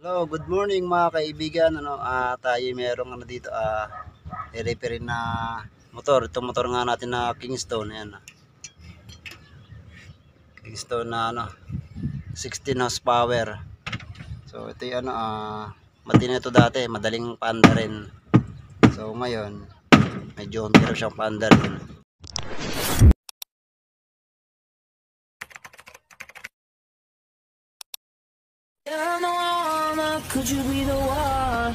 Hello, good morning mga kaibigan. Tayo merong dito i-repair na motor. Itong motor nga natin na Kingston, ayan. Kingston na 16 horsepower. So ito 'yung matino ito dati, madaling paanda rin. So ngayon, medyo unti siyang paanda rin. Could you be the one?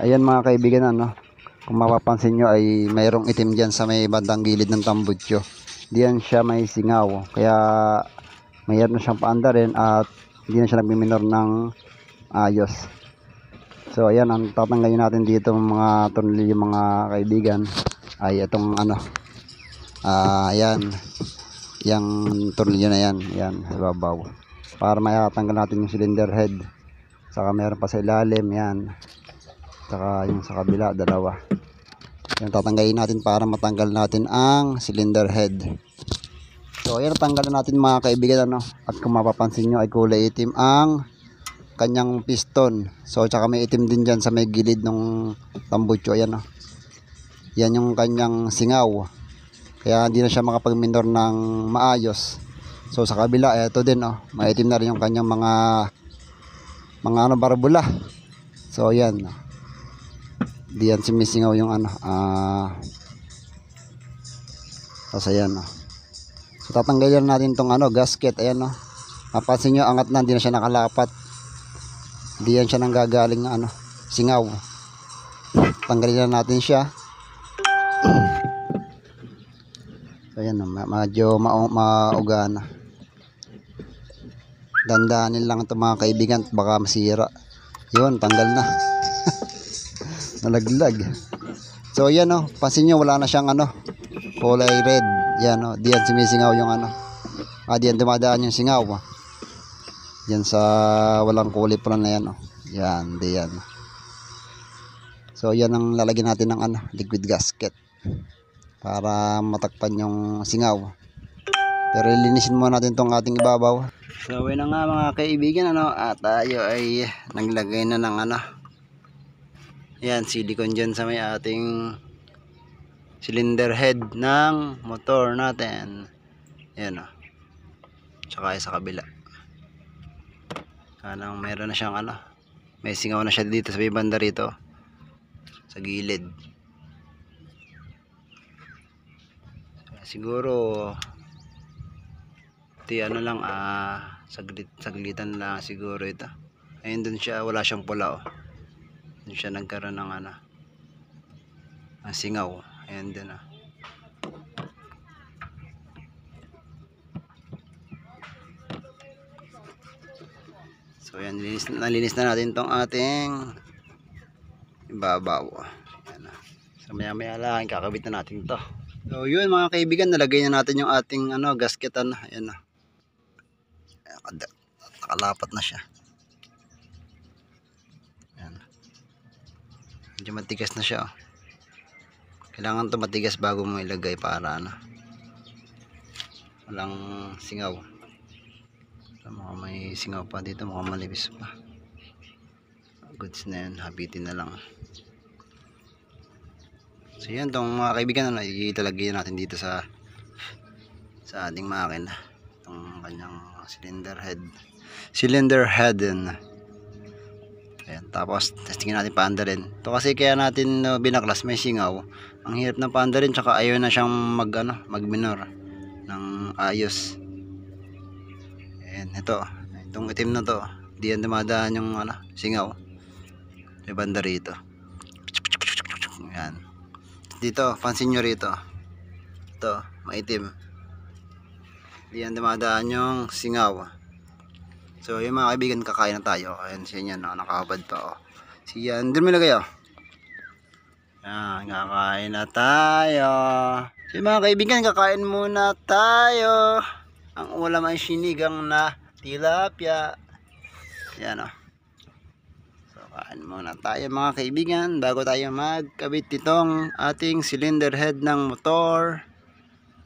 Ayan mga kaibigan, kung mapapansin nyo ay mayroong itim dyan sa may bandang gilid ng tambutso. Diyan siya may singaw, kaya mayroon na siyang paanda rin at hindi na siya nagmiminor ng ayos. So ayan, ang tatanggalin natin dito mga tornilyo mga kaibigan ay itong ayan, yung tornilyo na yan sa babaw, para matanggal natin yung cylinder head. Saka meron pa sa ilalim yan, saka yung sa kabila dalawa. Yan tatanggalin natin para matanggal natin ang cylinder head. So ayan, tanggalan natin mga kaibigan, at kung mapapansin nyo ay kulay itim ang kanyang piston. So tsaka may itim din dyan sa may gilid ng tambutso. Ayan, yan yung kanyang singaw, kaya hindi na siya makapag-minor ng maayos. So sa kabila, eto din, maitim na rin yung kanyang mga barbula. So ayan, diyan sumisingaw yung tapos ayan, so tatanggalin natin tong gasket. Ayan, mapansin nyo, angat na, hindi na siya nakalapat. Diyan siya nang gagaling na singaw. Tanggalin na natin siya. So ayan, medyo mauga na. Dandanin lang ito mga kaibigan, baka masira. Yun, tanggal na. Nalaglag. So ayan, pansin nyo, wala na siyang kulay red. Yan, diyan sumisingaw yung diyan dumadaan yung singaw. Diyan sa walang kulay pula na yan, yan, diyan. So yan ang lalagyan natin ng liquid gasket para matakpan yung singaw. Pero linisin muna natin tong ating ibabaw. So yun na nga mga kaibigan, at tayo ay naglagay na ng yan, silicone dyan sa may ating cylinder head ng motor natin. Yan, tsaka sa kabila. Kanang meron na siyang may singaw na siya dito sa may banda rito sa gilid. Siguro lang saglitan lang siguro ito. Ayun, dun siya, wala siyang pula, dun siya nagkaroon ng singaw. Ayun dun, so yan, nalinis na natin tong ating ibabaw. Ayan, so maya maya lang kakabit na natin to. So yun mga kaibigan, nalagay na natin yung ating gasket. Ayan, nakalapat na siya. Ayan, medyo matigas na siya, kailangan to matigas bago mo ilagay para walang singaw. Mukhang may singaw pa dito, mukhang malibis pa. Goods na yan, habitin na lang. So yan, itong mga kaibigan, italagay natin dito sa ating makina, itong kanyang cylinder head din. Ayan, tapos testingin natin paanda rin ito, kasi kaya natin binaklas, may singaw. Ang hirap ng paanda rin, tsaka ayaw na siyang mag-minor ng ayos. Ayan, itong itim na to, diyan dumadaan yung singaw, may banda rito. Ayan, dito pansin nyo rito, ito maitim, diyan dumadaan yung singaw. So yung mga kaibigan, kakain na tayo. Ayan siya yan, nakakabad pa, siya, doon may lagay, yan, kakain na tayo. So yung mga kaibigan, kakain muna tayo. Ang ulam ay sinigang na tilapia. Yan, so kain muna tayo mga kaibigan bago tayo magkabit itong ating cylinder head ng motor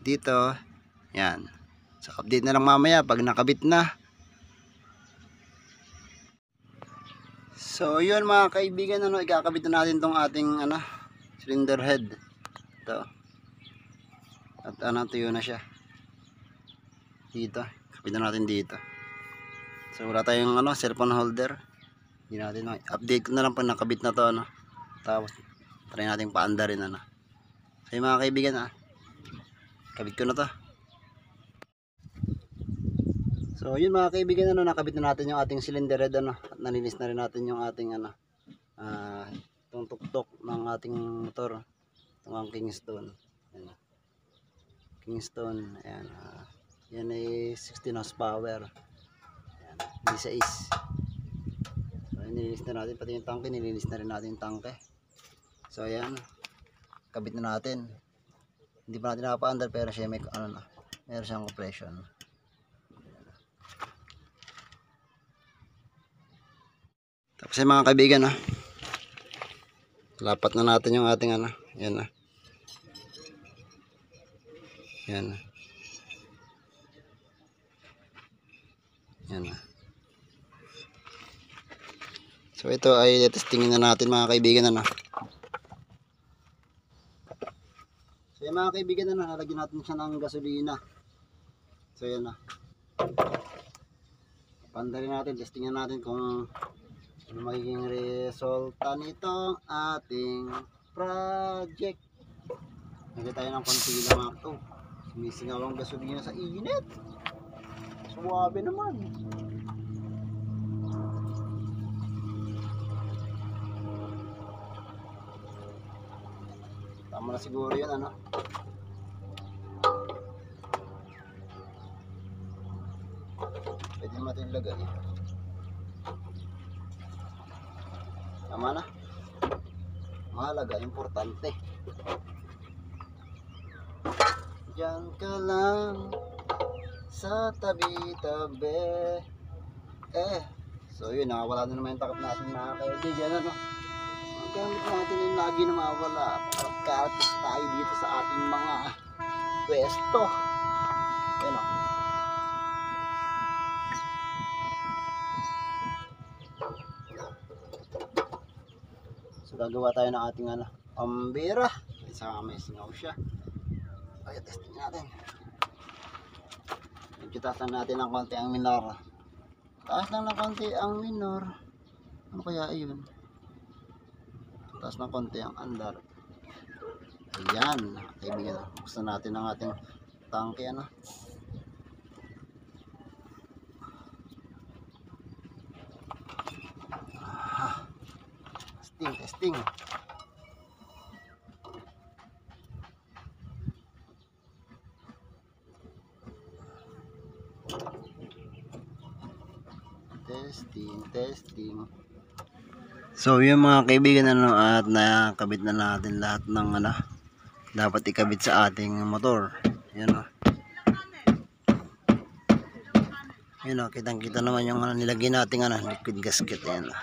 dito. Yan, So update na lang mamaya pag nakabit na. So yun mga kaibigan, ano, ikakabit na natin tong ating ano, cylinder head. Ito. At ano, tuyo na siya. Dito, kapit na natin dito. So wala tayong ano, cellphone holder. Hindi natin, update ko na lang pag nakabit na to, ano. Tapos try natin paanda rin, ano. So yun mga kaibigan, kabit ko na to. So yun mga kaibigan, ano, nakabit na natin yung ating cylinder head, ano, at nalinis na rin natin yung ating ano, itong tuktok ng ating motor, itong Kingston. Ayan. Kingston, ayan, yan ay 16 horsepower. Ayan, D6. So nilinis na natin pati yung tangke, nilinis na rin natin yung tangke. So ayan, kabit na natin. Hindi pa natin nakapaandar pero siya may ano na, meron siyang compression. Tapos yung mga kaibigan, lapat na natin yung ating ano, yan na. Yan. Yan na. So ito ay testingin na natin mga kaibigan, ano. So yung mga kaibigan, ano, nalagyan natin siya ng gasolina. So yan na. Pandarin natin, testingin natin kung ano magiging resulta nitong ating project. Lagyan tayo ng konti lang mga ito. Sumisingaw ang gasolina sa init. Suwabe naman. Tama na siguro yun, ano. Pwede natin ilagay. Tama na. Mahalaga, importante. Diyan ka lang sa tabi-tabi. So yun, nakawala na naman yung takip natin mga kaibigan, ano. Ang gamit natin yung lagi na mawala. Karat-karatis tayo dito sa ating mga pwesto. Ayan, o. So gagawa tayo ng ating ano, pambira. Isa may singaw siya. Kaya testing natin. Taasan natin ng konti ang minor. Taas lang ng konti ang minor. Ano kaya yun? Taas ng konti ang andar. Ayan, kaibigan. Buksan natin ang ating tangke, ano. Testing. Testing. So yung mga kaibigan, ano, at nakabit na natin lahat ng ano dapat ikabit sa ating motor. Yan, o. Yan, o, kitang kita naman yung ano, nilagay nating ano, liquid gasket. Yan, o.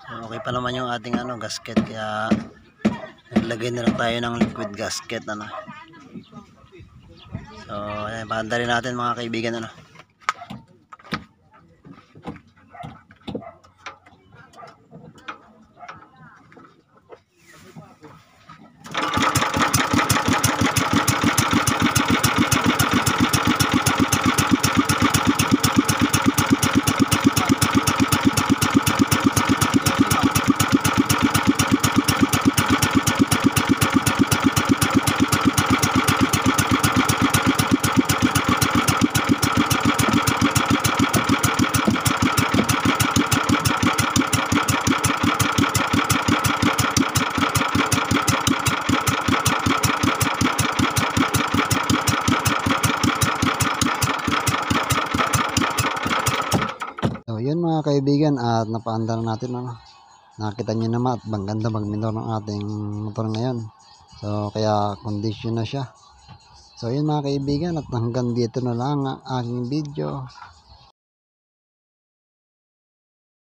So, okay pa naman yung ating ano, gasket, kaya naglagay na lang tayo ng liquid gasket, ano. So ayan, paanda rin natin mga kaibigan, ano. Yun mga kaibigan, at napaanda na natin, ano. Nakita nyo naman at bang ganda magminor ng ating motor ngayon. So kaya condition na siya. So yun mga kaibigan, at hanggang dito na lang ang aking video.